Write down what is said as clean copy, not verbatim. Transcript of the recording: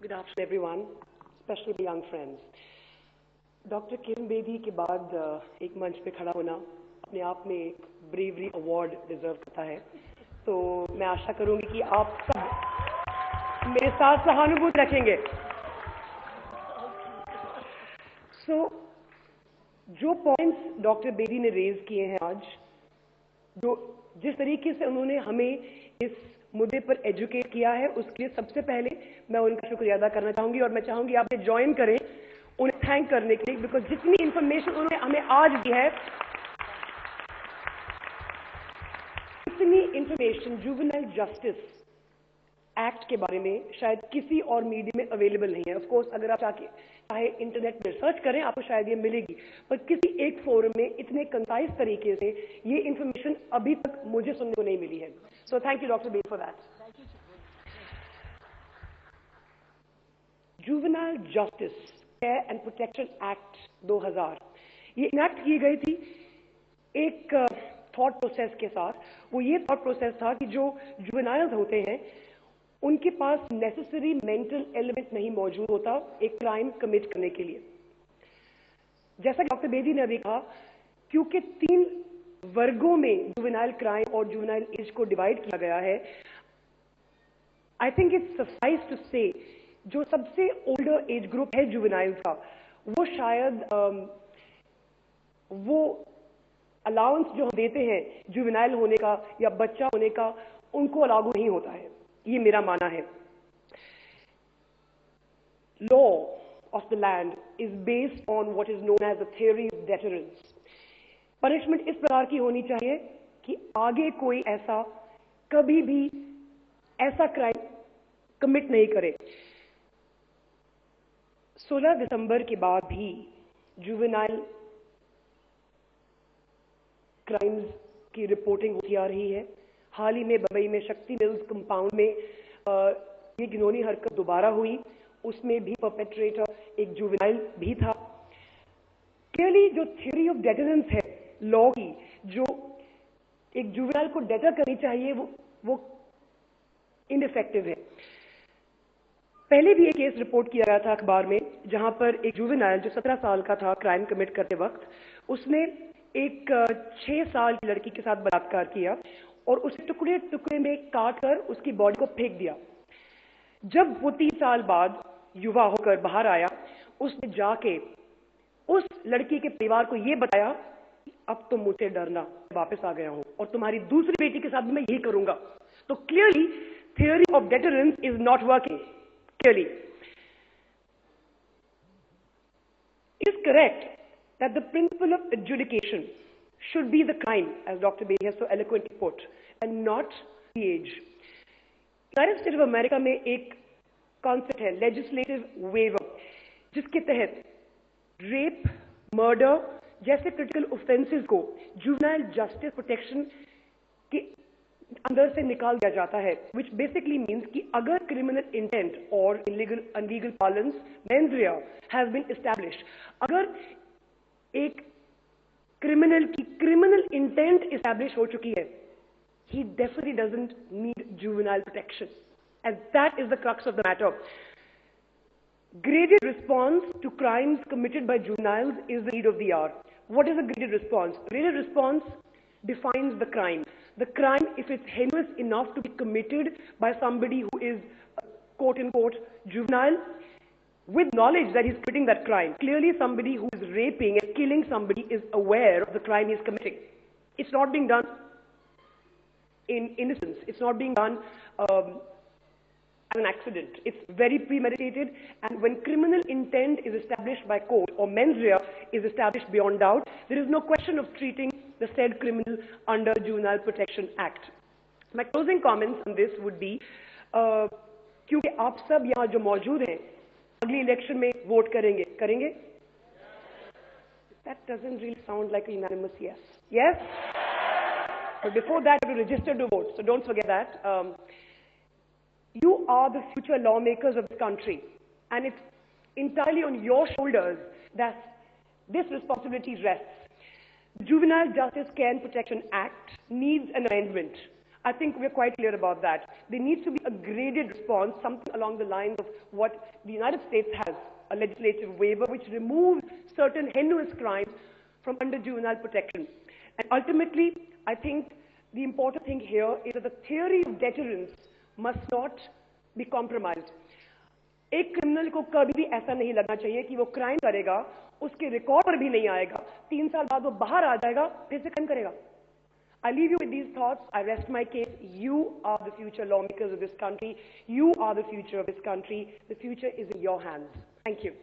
Good afternoon, everyone, especially the young friends. Doctor Kiran Bedi के बाद एक मंच पे खड़ा होना अपने आप में एक ब्रेवरी अवार्ड डिजर्व करता है। तो मैं आशा करूंगी कि आप सब मेरे साथ सहानुभूति रखेंगे। जो पॉइंट्स डॉक्टर बेदी ने रेज किए हैं आज, जिस तरीके से उन्होंने हमें इस मुद्दे पर एजुकेट किया है, उसके लिए सबसे पहले मैं उनका शुक्रिया अदा करना चाहूंगी और मैं चाहूंगी आप ज्वाइन करें उन्हें थैंक करने के लिए, बिकॉज जितनी इंफॉर्मेशन उन्होंने हमें आज दी है, इतनी इंफॉर्मेशन जुवेनाइल जस्टिस एक्ट के बारे में शायद किसी और मीडिया में अवेलेबल नहीं है। ऑफ कोर्स अगर आप चाहे इंटरनेट में सर्च करें आपको शायद ये मिलेगी, पर किसी एक फोरम में इतने कंसाइज तरीके से ये इंफॉर्मेशन अभी तक मुझे सुनने को नहीं मिली है। So thank you doctor Bedi for that. Juvenile justice care and protection act 2000 ये इनैक्ट की गई थी एक थॉट प्रोसेस के साथ। वो ये थॉट प्रोसेस था कि जो जुवेनाइल्स होते हैं उनके पास नेसेसरी मेंटल एलिमेंट नहीं मौजूद होता एक क्राइम कमिट करने के लिए। जैसा डॉक्टर बेदी ने अभी कहा, क्योंकि 3 वर्गों में जुवेनाइल क्राइम और जुवेनाइल एज को डिवाइड किया गया है, I think it's suffice to say जो सबसे ओल्डर एज ग्रुप है जुवेनाइल्स का, वो शायद वो अलाउंस जो हम देते हैं जुवेनाइल होने का या बच्चा होने का, उनको लागू नहीं होता है। ये मेरा मानना है। Law of the land is based on what is known as the theory of deterrence. Punishment इस प्रकार की होनी चाहिए कि आगे कोई ऐसा कभी भी ऐसा क्राइम कमिट नहीं करे। 16 दिसंबर के बाद भी जुवेनाइल क्राइम्स की रिपोर्टिंग होती आ रही है। हाल ही में बंबई में शक्ति मिल्स कंपाउंड में ये घिनौनी हरकत दोबारा हुई, उसमें भी परपेट्रेटर एक जुवेनाइल भी था। क्लियरली जो थ्योरी ऑफ डेटरेंस है लॉ की, जो एक जुवेनाइल को डेटर करनी चाहिए, वो इनइफेक्टिव है। पहले भी एक केस रिपोर्ट किया गया था अखबार में, जहां पर एक जुवेनाइल जो 17 साल का था क्राइम कमिट करते वक्त, उसने एक 6 साल की लड़की के साथ बलात्कार किया और उसे टुकड़े टुकड़े में काट कर उसकी बॉडी को फेंक दिया। जब वो 3 साल बाद युवा होकर बाहर आया, उसने जाके उस लड़की के परिवार को ये बताया, अब तुम मुझसे डरना, वापस आ गया हूं और तुम्हारी दूसरी बेटी के साथ भी मैं यही करूंगा। तो clearly theory of deterrence is not working. Clearly it is correct that the principle of adjudication should be the crime, as Dr. Beatty has so eloquently put, and not the age. United States of America में एक concept है legislative waiver, जिसके तहत rape, murder जैसे critical offences को juvenile justice protection के अंदर से निकाल दिया जाता है, which basically means कि अगर क्रिमिनल इंटेंट और in legal parlance mens rea has been established, अगर एक क्रिमिनल की क्रिमिनल इंटेंट एस्टैब्लिश हो चुकी है, he definitely doesn't need juvenile protection, and that is the crux of the matter. Graded response to crimes committed by juveniles is the need of the hour. What is a graded response? Graded response defines the crime. The crime, if it's heinous enough to be committed by somebody who is quote-unquote juvenile, with knowledge that he's committing that crime. Clearly somebody who is raping and killing somebody is aware of the crime he's committing. It's not being done in innocence. It's not being done as an accident. It's very premeditated, and when criminal intent is established by court or mens rea is established beyond doubt, there is no question of treating the said criminal under Juvenile Protection Act. My closing comments on this would be, क्योंकि आप सब यहाँ जो मौजूद हैं अगली election में vote करेंगे? That doesn't really sound like a unanimous yes. Yes? But before that, you have to register to vote, so don't forget that. You are the future lawmakers of this country, and it's entirely on your shoulders that this responsibility rests. The Juvenile Justice Care and Protection Act needs an amendment. I think we're quite clear about that. There needs to be a graded response, something along the lines of what the United States has, a legislative waiver which removes certain heinous crimes from under juvenile protection. And ultimately, I think the important thing here is that the theory of deterrence must not be compromised. एक criminal को कभी भी ऐसा नहीं लगना चाहिए कि वो क्राइम करेगा, उसके रिकॉर्ड पर भी नहीं आएगा, 3 साल बाद वो बाहर आ जाएगा, फिर से क्राइम करेगा. I leave you with these thoughts. I rest my case. You are the future lawmakers of this country. You are the future of this country. The future is in your hands. Thank you.